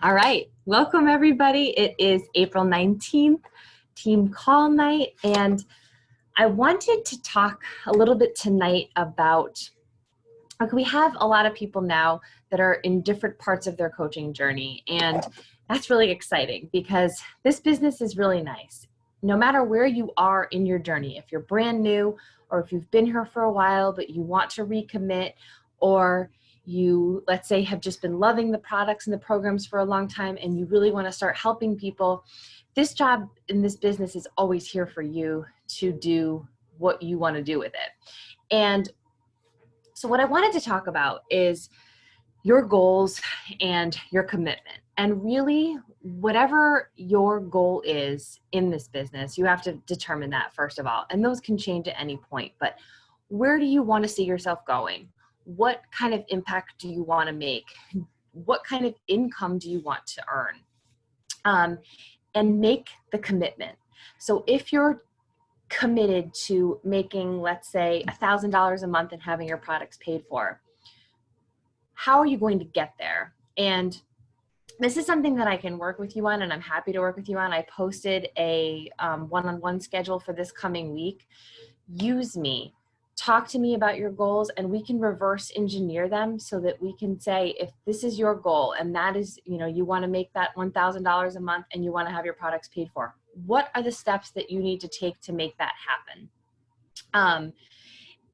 All right, welcome everybody. It is April 19th, team call night, and I wanted to talk a little bit tonight about, like, we have a lot of people now that are in different parts of their coaching journey, and that's really exciting because this business is really nice. No matter where you are in your journey, if you're brand new or if you've been here for a while but you want to recommit, or you, let's say, have just been loving the products and the programs for a long time and you really want to start helping people, this job in this business is always here for you to do what you want to do with it. And so what I wanted to talk about is your goals and your commitment. And really, whatever your goal is in this business, you have to determine that first of all. And those can change at any point. But where do you want to see yourself going? What kind of impact do you want to make? What kind of income do you want to earn? And make the commitment. So if you're committed to making, let's say, $1,000 a month and having your products paid for, how are you going to get there? And this is something that I can work with you on, and I'm happy to work with you on. I posted a one-on-one schedule for this coming week. Use me. Talk to me about your goals, and we can reverse engineer them so that we can say, if this is your goal and that is, you want to make that $1,000 a month and you want to have your products paid for, what are the steps that you need to take to make that happen?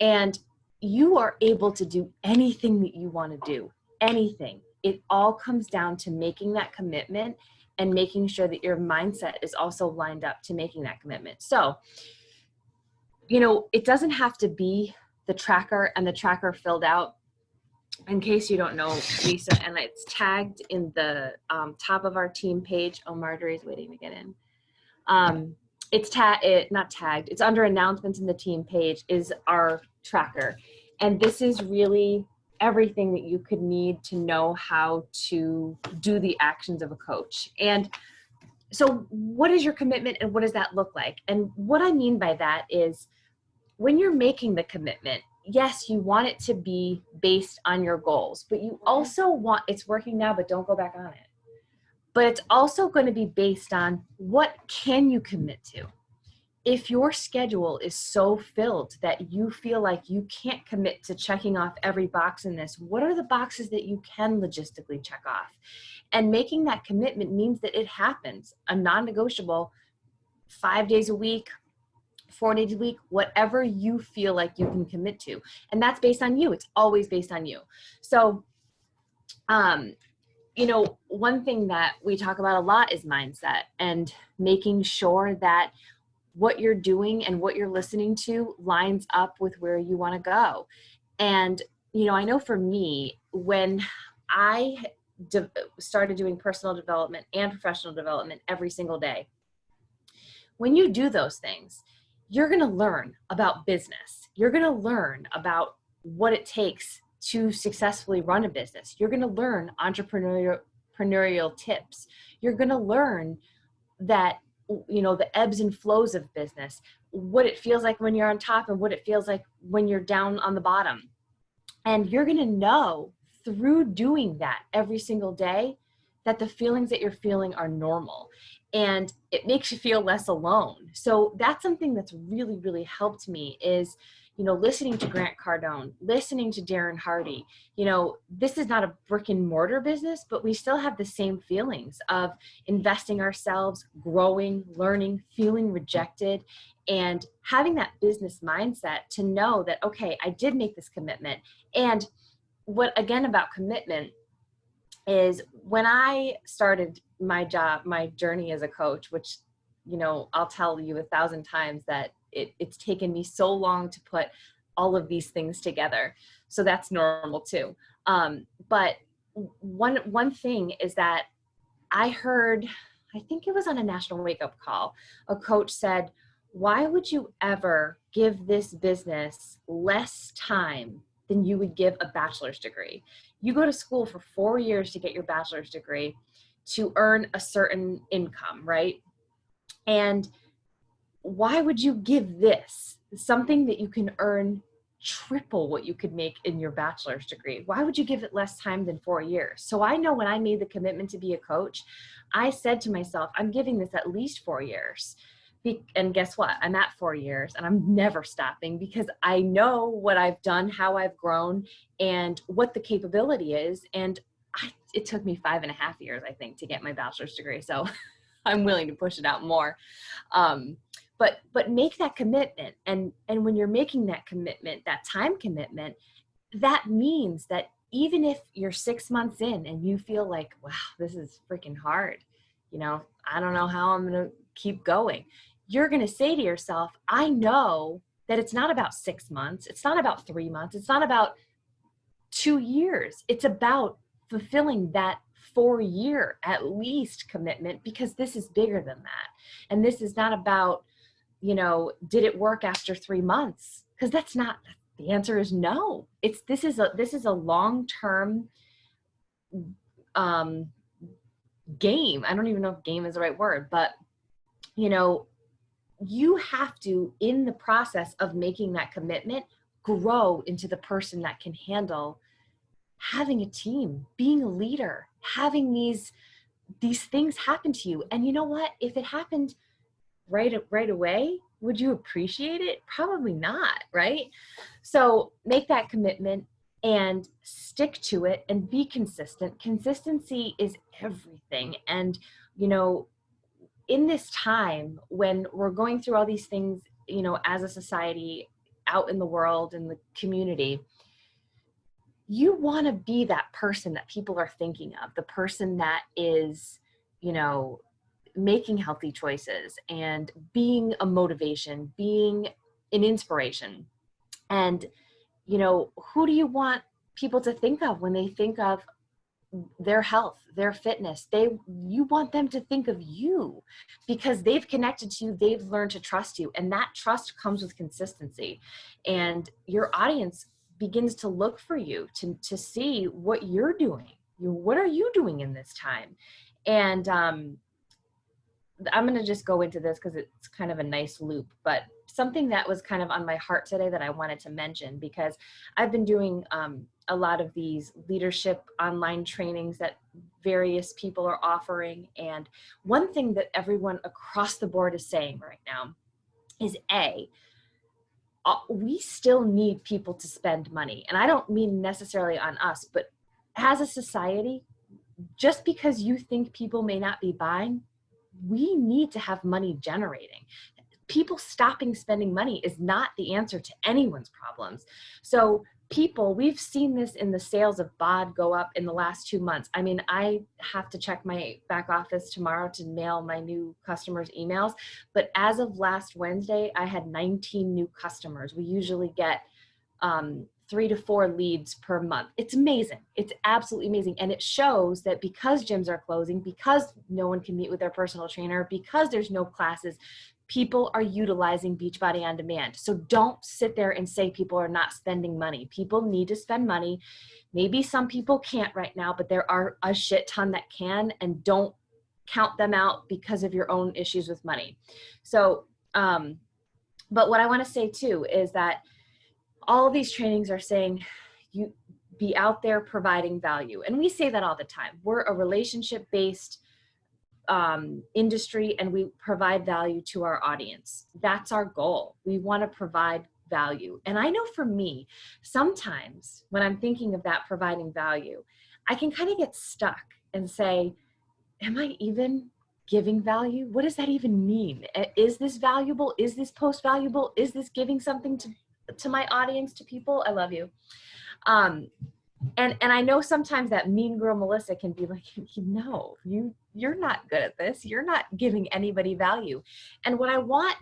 And you are able to do anything that you want to do, anything. It all comes down to making that commitment and making sure that your mindset is also lined up to making that commitment. So, it doesn't have to be the tracker and the tracker filled out. In case you don't know, Lisa, and it's tagged in the top of our team page. Oh, Marjorie's waiting to get in. It's not tagged. It's under announcements in the team page is our tracker. And this is really everything that you could need to know how to do the actions of a coach. And so what is your commitment and what does that look like? And what I mean by that is when you're making the commitment, yes, you want it to be based on your goals, but you also want, it's working now, but don't go back on it. But it's also going to be based on what can you commit to. If your schedule is so filled that you feel like you can't commit to checking off every box in this, what are the boxes that you can logistically check off? And making that commitment means that it happens, a non-negotiable, 5 days a week, 4 days a week, whatever you feel like you can commit to. And that's based on you. It's always based on you. So, one thing that we talk about a lot is mindset and making sure that what you're doing and what you're listening to lines up with where you want to go. And, I know for me, when I started doing personal development and professional development every single day, when you do those things, you're going to learn about business. You're going to learn about what it takes to successfully run a business. You're going to learn entrepreneurial tips. You're going to learn that, the ebbs and flows of business, what it feels like when you're on top and what it feels like when you're down on the bottom. And you're going to know through doing that every single day that the feelings that you're feeling are normal. And it makes you feel less alone. So that's something that's really, really helped me is, listening to Grant Cardone, listening to Darren Hardy. This is not a brick and mortar business, but we still have the same feelings of investing ourselves, growing, learning, feeling rejected, and having that business mindset to know that, okay, I did make this commitment. And what, again, about commitment is when I started my journey as a coach, which, I'll tell you 1,000 times that it's taken me so long to put all of these things together. So that's normal too. But one thing is that I heard, I think it was on a national wake up call, a coach said, why would you ever give this business less time than you would give a bachelor's degree? You go to school for 4 years to get your bachelor's degree to earn a certain income, right? And why would you give this something that you can earn triple what you could make in your bachelor's degree. Why would you give it less time than 4 years? So I know when I made the commitment to be a coach, I said to myself, I'm giving this at least 4 years. And guess what? I'm at 4 years and I'm never stopping because I know what I've done, how I've grown, and what the capability is. And it took me 5.5 years, I think, to get my bachelor's degree. So I'm willing to push it out more. But make that commitment. And when you're making that commitment, that time commitment, that means that even if you're 6 months in and you feel like, wow, this is freaking hard, I don't know how I'm going to keep going. You're going to say to yourself, I know that it's not about 6 months. It's not about 3 months. It's not about 2 years. It's about fulfilling that 4-year at least commitment, because this is bigger than that. And this is not about, did it work after 3 months? Because that's not, the answer is no. This is a long-term game. I don't even know if game is the right word, but you have to, in the process of making that commitment, grow into the person that can handle having a team, being a leader, having these things happen to you. And you know what? If it happened right away, would you appreciate it? Probably not, right? So make that commitment and stick to it and be consistent. Consistency is everything. And, in this time when we're going through all these things, as a society out in the world, in the community, you want to be that person that people are thinking of, the person that is, making healthy choices and being a motivation, being an inspiration. And, who do you want people to think of when they think of their health, their fitness? You want them to think of you because they've connected to you, they've learned to trust you, and that trust comes with consistency. And your audience begins to look for you to see what you're doing. What are you doing in this time? And I'm going to just go into this because it's kind of a nice loop, but something that was kind of on my heart today that I wanted to mention, because I've been doing a lot of these leadership online trainings that various people are offering. And one thing that everyone across the board is saying right now is we still need people to spend money. And I don't mean necessarily on us, but as a society, just because you think people may not be buying, we need to have money generating. People stopping spending money is not the answer to anyone's problems. So we've seen this in the sales of BOD go up in the last 2 months. I mean, I have to check my back office tomorrow to mail my new customers' emails. But as of last Wednesday, I had 19 new customers. We usually get 3 to 4 leads per month. It's amazing. It's absolutely amazing. And it shows that because gyms are closing, because no one can meet with their personal trainer, because there's no classes, people are utilizing Beachbody On Demand. So don't sit there and say people are not spending money. People need to spend money. Maybe some people can't right now, but there are a shit ton that can, and don't count them out because of your own issues with money. So, but what I want to say too is that all of these trainings are saying you be out there providing value. And we say that all the time. We're a relationship-based industry, and we provide value to our audience. That's our goal. We want to provide value. And I know for me, sometimes when I'm thinking of that providing value, I can kind of get stuck and say, am I even giving value? What does that even mean? Is this valuable? Is this post valuable? Is this giving something to my audience, to people? I love you. And I know sometimes that mean girl Melissa can be like, no, you're not good at this. You're not giving anybody value. And what I want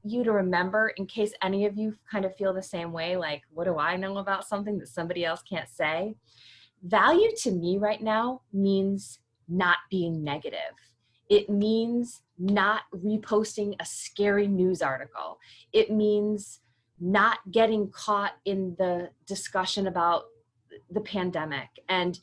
you to remember, in case any of you kind of feel the same way, like, what do I know about something that somebody else can't say? Value to me right now means not being negative. It means not reposting a scary news article. It means not getting caught in the discussion about the pandemic. And,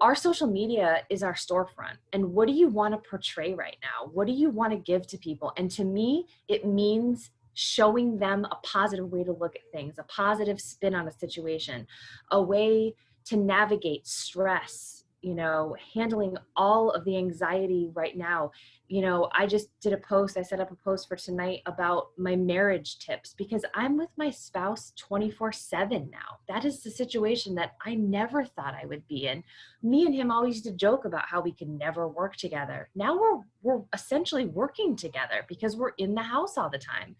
our social media is our storefront. And what do you want to portray right now? What do you want to give to people? And to me, it means showing them a positive way to look at things, a positive spin on a situation, a way to navigate stress, you know, handling all of the anxiety right now. You know, I just did a post, I set up a post for tonight about my marriage tips because I'm with my spouse 24/7 now. That is the situation that I never thought I would be in. Me and him always used to joke about how we could never work together. Now we're essentially working together because we're in the house all the time.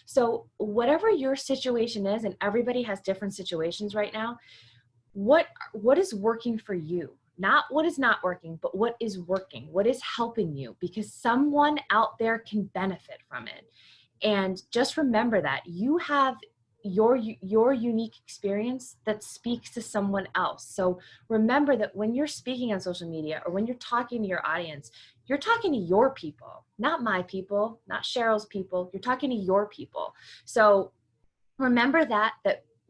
So whatever your situation is, and everybody has different situations right now, what is working for you? Not what is not working, but what is working, what is helping you, because someone out there can benefit from it. And just remember that you have your unique experience that speaks to someone else. So remember that when you're speaking on social media or when you're talking to your audience, you're talking to your people, not my people, not Cheryl's people. You're talking to your people. So remember that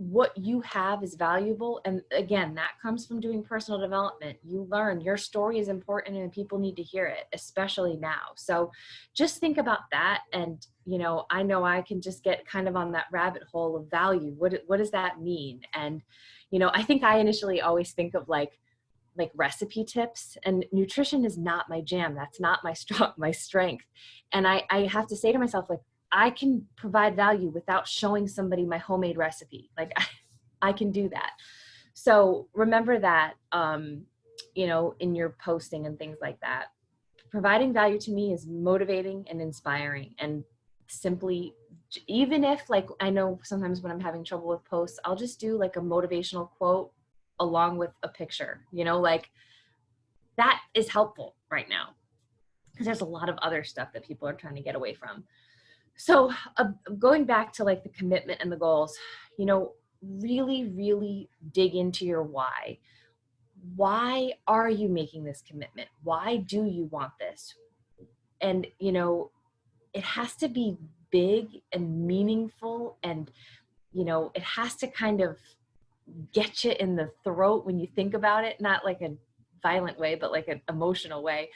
what you have is valuable. And again, that comes from doing personal development. You learn your story is important and people need to hear it, especially now. So just think about that. And, you know I can just get kind of on that rabbit hole of value. What does that mean? And, I think I initially always think of like recipe tips, and nutrition is not my jam. That's not my strength. And I have to say to myself, like, I can provide value without showing somebody my homemade recipe. Like I can do that. So remember that, in your posting and things like that, providing value to me is motivating and inspiring. And simply, even if, like, I know sometimes when I'm having trouble with posts, I'll just do like a motivational quote along with a picture, like that is helpful right now because there's a lot of other stuff that people are trying to get away from. So going back to like the commitment and the goals, really, really dig into your why. Why are you making this commitment? Why do you want this? And, it has to be big and meaningful, and, it has to kind of get you in the throat when you think about it, not like a violent way, but like an emotional way.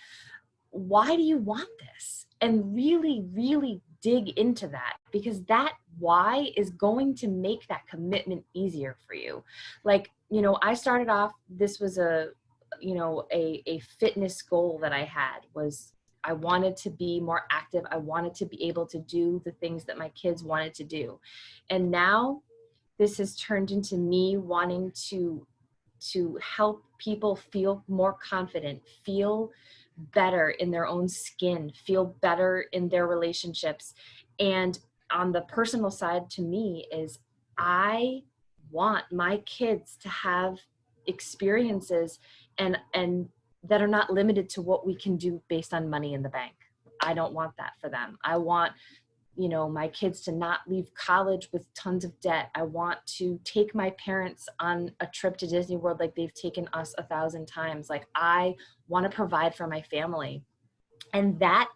Why do you want this? And really, really dig into that, because that why is going to make that commitment easier for you. Like, I started off, this was a fitness goal that I had, was I wanted to be more active. I wanted to be able to do the things that my kids wanted to do. And now this has turned into me wanting to help people feel more confident, feel better in their own skin, feel better in their relationships. And on the personal side, to me, is I want my kids to have experiences and that are not limited to what we can do based on money in the bank. I don't want that for them. I want my kids to not leave college with tons of debt. I want to take my parents on a trip to Disney World like they've taken us 1,000 times. Like, I want to provide for my family. And that,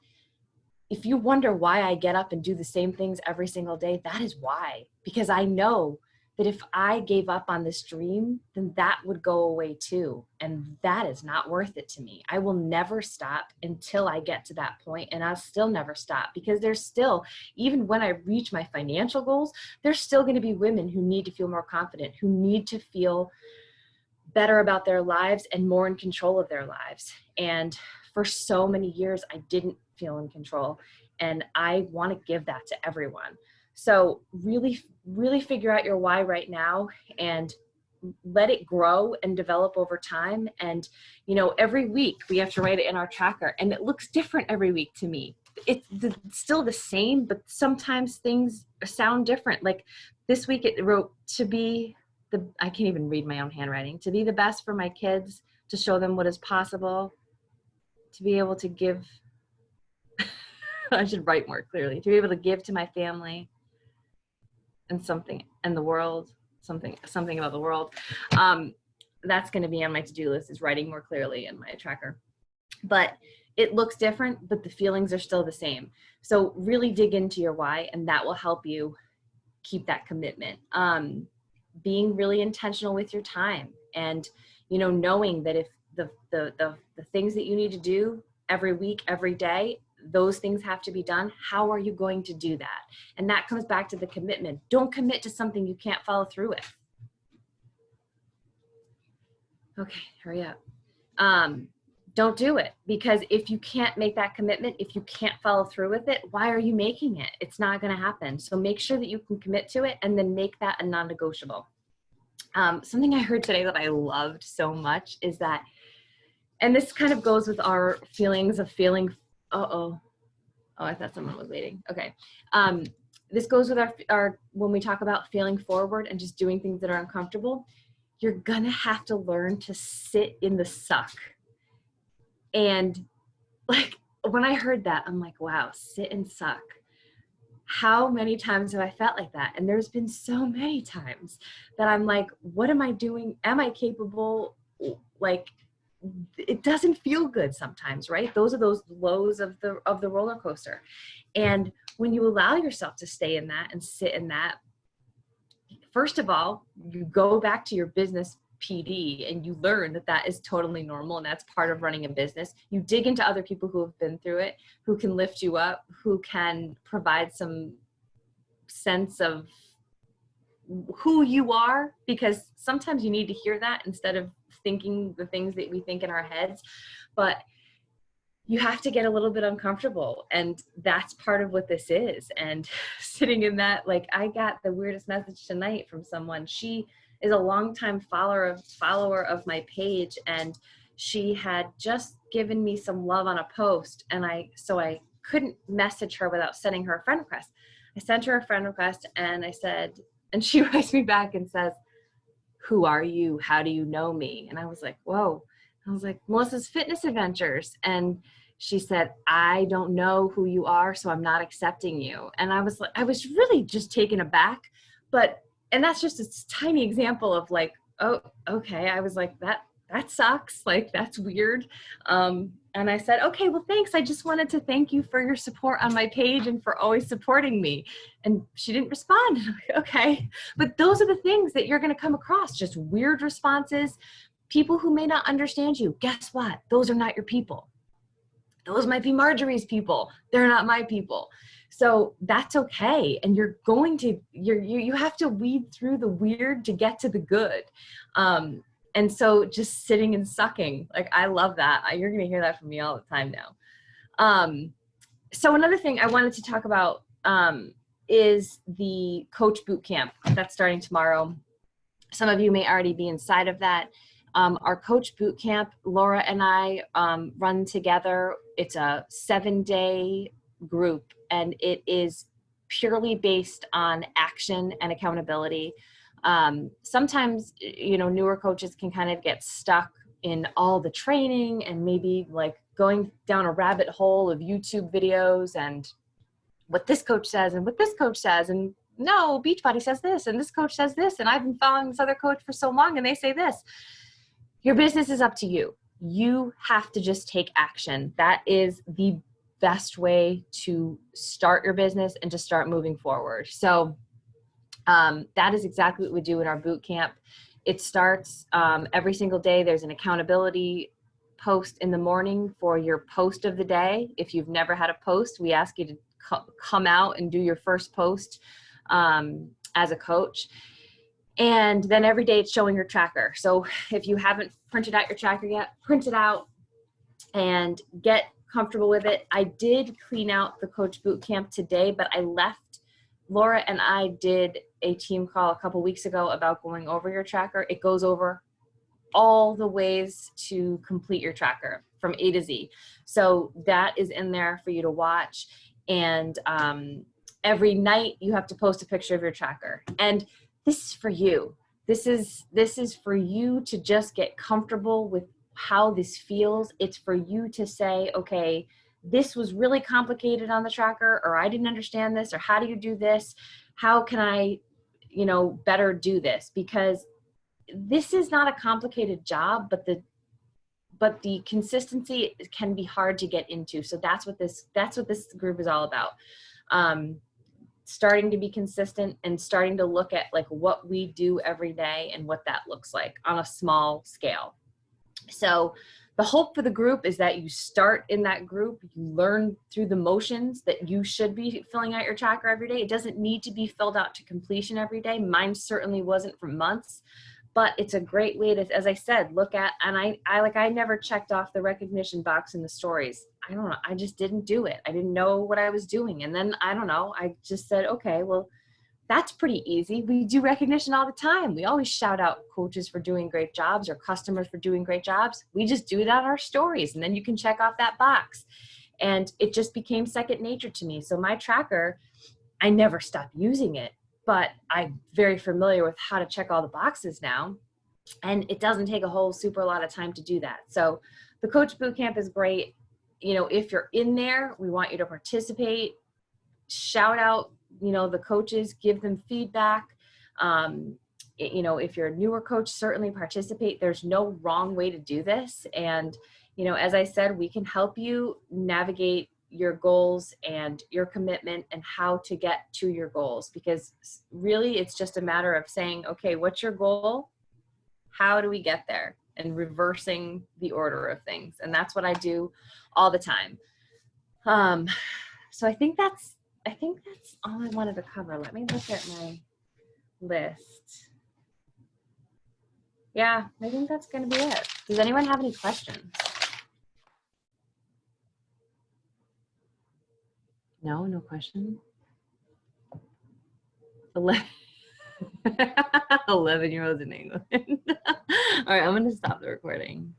if you wonder why I get up and do the same things every single day, that is why. Because I know that if I gave up on this dream, then that would go away too. And that is not worth it to me. I will never stop until I get to that point, and I'll still never stop, because there's still, even when I reach my financial goals, there's still going to be women who need to feel more confident, who need to feel better about their lives and more in control of their lives. And for so many years, I didn't feel in control, and I want to give that to everyone. So really, really figure out your why right now and let it grow and develop over time. And, every week we have to write it in our tracker, and it looks different every week to me. It's still the same, but sometimes things sound different. Like this week it wrote I can't even read my own handwriting, to be the best for my kids, to show them what is possible, to be able to give, I should write more clearly, to be able to give to my family, and something in the world, something about the world. That's going to be on my to-do list, is writing more clearly in my tracker. But it looks different, but the feelings are still the same. So really dig into your why, and that will help you keep that commitment. Being really intentional with your time, and knowing that if the things that you need to do every week, every day, those things have to be done. How are you going to do that? And that comes back to the commitment. Don't commit to something you can't follow through with. Okay, hurry up. Don't do it, because if you can't make that commitment, if you can't follow through with it, why are you making it? It's not going to happen. So make sure that you can commit to it and then make that a non-negotiable. Something I heard today that I loved so much is that, and this kind of goes with our feelings of feeling, oh, I thought someone was waiting. Okay. This goes with our, when we talk about feeling forward and just doing things that are uncomfortable, you're going to have to learn to sit in the suck. And like, when I heard that, I'm like, wow, sit and suck. How many times have I felt like that? And there's been so many times that I'm like, what am I doing? Am I capable? Like, it doesn't feel good sometimes, right? Those are those lows of the roller coaster. And when you allow yourself to stay in that and sit in that, first of all, you go back to your business PD and you learn that that is totally normal and that's part of running a business. You dig into other people who have been through it, who can lift you up, who can provide some sense of who you are, because sometimes you need to hear that instead of thinking the things that we think in our heads. But you have to get a little bit uncomfortable, and that's part of what this is. And sitting in that, like, I got the weirdest message tonight from someone. She is a longtime follower of my page, and she had just given me some love on a post, and I couldn't message her without sending her a friend request. I sent her a friend request, and I said, and she writes me back and says, "Who are you? How do you know me?" And I was like, whoa. I was like, "Melissa's Fitness Adventures." And she said, "I don't know who you are, so I'm not accepting you." And I was really just taken aback. And that's just a tiny example of like, oh, okay. I was like, that sucks. Like, that's weird. And I said, "Okay, well, thanks. I just wanted to thank you for your support on my page and for always supporting me." And she didn't respond. I'm like, okay. But those are the things that you're going to come across, just weird responses, people who may not understand you. Guess what? Those are not your people. Those might be Marjorie's people. They're not my people. So that's okay. And you have to weed through the weird to get to the good. And so just sitting and sucking, like, I love that. You're going to hear that from me all the time now. So another thing I wanted to talk about is the coach boot camp that's starting tomorrow. Some of you may already be inside of that. Our coach boot camp, Laura and I run together. It's a 7-day group, and it is purely based on action and accountability. Sometimes, newer coaches can kind of get stuck in all the training and maybe like going down a rabbit hole of YouTube videos and what this coach says and what this coach says, and no, Beachbody says this and this coach says this, and I've been following this other coach for so long and they say this. Your business is up to you. You have to just take action. That is the best way to start your business and to start moving forward. So that is exactly what we do in our boot camp. It starts every single day. There's an accountability post in the morning for your post of the day. If you've never had a post, we ask you to come out and do your first post as a coach. And then every day it's showing your tracker. So if you haven't printed out your tracker yet, print it out and get comfortable with it. I did clean out the coach boot camp today, but Laura and I did a team call a couple weeks ago about going over your tracker. It goes over all the ways to complete your tracker from A to Z. So that is in there for you to watch. And every night you have to post a picture of your tracker. And this is for you. This is for you to just get comfortable with how this feels. It's for you to say, okay, this was really complicated on the tracker, or I didn't understand this, or how do you do this? How can I, better do this? Because this is not a complicated job, but the consistency can be hard to get into. So that's what this group is all about. Starting to be consistent and starting to look at like what we do every day and what that looks like on a small scale. So the hope for the group is that you start in that group, you learn through the motions that you should be filling out your tracker every day. It doesn't need to be filled out to completion every day. Mine certainly wasn't for months, but it's a great way to, as I said, look at, and I never checked off the recognition box in the stories. I don't know. I just didn't do it. I didn't know what I was doing. And then I don't know. I just said, okay, well, that's pretty easy. We do recognition all the time. We always shout out coaches for doing great jobs or customers for doing great jobs. We just do it on our stories, and then you can check off that box. And it just became second nature to me. So my tracker, I never stopped using it, but I'm very familiar with how to check all the boxes now. And it doesn't take a whole super lot of time to do that. So the coach bootcamp is great. You know, if you're in there, we want you to participate, shout out, you know, the coaches, give them feedback. You know, if you're a newer coach, certainly participate. There's no wrong way to do this. And, you know, as I said, we can help you navigate your goals and your commitment and how to get to your goals, because really it's just a matter of saying, okay, what's your goal? How do we get there? And reversing the order of things. And that's what I do all the time. So I think that's all I wanted to cover. Let me look at my list. Yeah, I think that's going to be it. Does anyone have any questions? No, no questions? 11-year-olds in England. All right, I'm going to stop the recording.